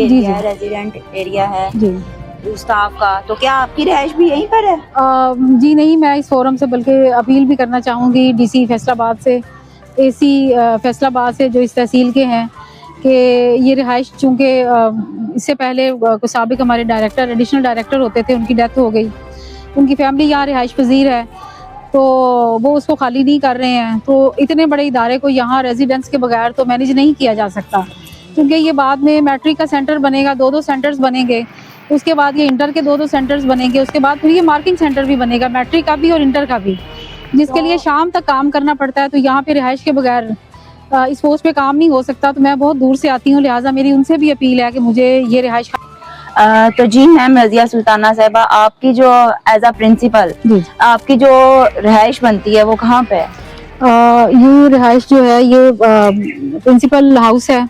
Area है, resident area है जी staff का, तो क्या आपकी रिहाइश भी यहीं पर है? जी नहीं, मैं इस फोरम से बल्कि अपील भी करना चाहूँगी डीसी फैसलाबाद से, एसी फैसलाबाद से जो इस तहसील के हैं, कि ये रिहाइश चूँकि इससे पहले कुछ साबिक हमारे डायरेक्टर एडिशनल डायरेक्टर होते थे, उनकी डेथ हो गई, उनकी फैमिली यहाँ रिहाइश पजीर है, तो वो उसको खाली नहीं कर रहे हैं। तो इतने बड़े इदारे को यहाँ रेजिडेंट्स के बगैर तो मैनेज नहीं किया जा सकता, क्योंकि ये बाद में मैट्रिक का सेंटर बनेगा, 2-2 सेंटर्स बनेंगे, उसके बाद ये इंटर के 2-2 सेंटर्स बनेंगे, उसके बाद फिर ये मार्किंग सेंटर भी बनेगा, मैट्रिक का भी और इंटर का भी, जिसके लिए शाम तक काम करना पड़ता है। तो यहाँ पे रिहाइश के बगैर इस पोस्ट पे काम नहीं हो सकता। तो मैं बहुत दूर से आती हूँ, लिहाजा मेरी उनसे भी अपील है कि मुझे ये रिहाइश तो जी मैम रजिया सुल्ताना साहिबा, आपकी जो एज अ प्रिंसिपल आपकी जो रिहाइश बनती है वो कहाँ पे है? ये रिहाइश जो है ये प्रिंसिपल हाउस है,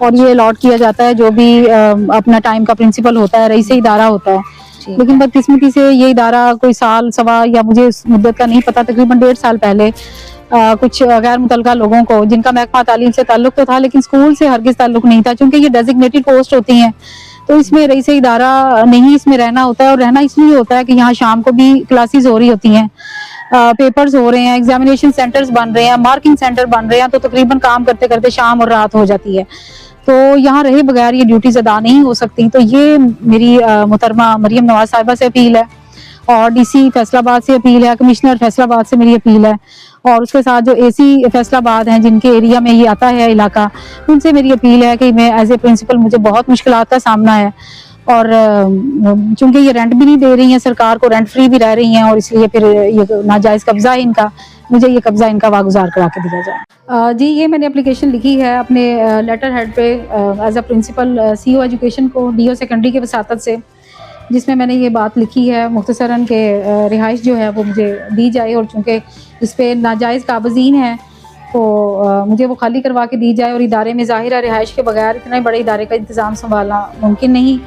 और ये अलॉट किया जाता है जो भी अपना टाइम का प्रिंसिपल होता है, रईस इदारा होता है। लेकिन बदकिस्मती से ये इदारा कोई साल सवा, या मुझे इस मुद्दत का नहीं पता, तकरीबन 1.5 साल पहले कुछ गैर मुतलका लोगों को, जिनका महकमा तालीम से ताल्लुक तो था लेकिन स्कूल से हरगिज ताल्लुक नहीं था, क्योंकि ये डेजिग्नेटेड पोस्ट होती हैं, तो इसमें रईस इदारा नहीं इसमें रहना होता है। और रहना इसलिए होता है कि यहाँ शाम को भी क्लासेस हो रही होती हैं, पेपर्स हो रहे हैं, एग्जामिनेशन सेंटर्स बन रहे हैं, मार्किंग सेंटर बन रहे हैं, तो तकरीबन काम करते करते शाम और रात हो जाती है, तो यहाँ रहे बगैर ये ड्यूटीज अदा नहीं हो सकती। तो ये मेरी मोहतरमा मरियम नवाज साहिबा से अपील है, और डीसी फैसलाबाद से अपील है, कमिश्नर फैसलाबाद से मेरी अपील है, और उसके साथ जो एसी फैसलाबाद हैं जिनके एरिया में ये आता है इलाका, उनसे मेरी अपील है कि मैं एज ए प्रिंसिपल, मुझे बहुत मुश्किलात का सामना है, और चूंकि ये रेंट भी नहीं दे रही हैं सरकार को, रेंट फ्री भी रह रही हैं, और इसलिए फिर ये नाजायज कब्जा है इनका, मुझे ये कब्जा इनका वागुजार करा के दिया जाए। जी ये मैंने एप्लीकेशन लिखी है अपने लेटर हेड पे as a principal CO education को, डीओ सेकेंडरी के वसातत से, जिसमें मैंने ये बात लिखी है मुख्तसरन के रिहाइश जो है वो मुझे दी जाए, और चूँकि इस पर नाजायज़ काबज़ीन है तो मुझे वो खाली करवा के दी जाए। और इदारे में ज़ाहिर है रिहाइश के बगैर इतने बड़े इदारे का इंतज़ाम संभालना मुमकिन नहीं।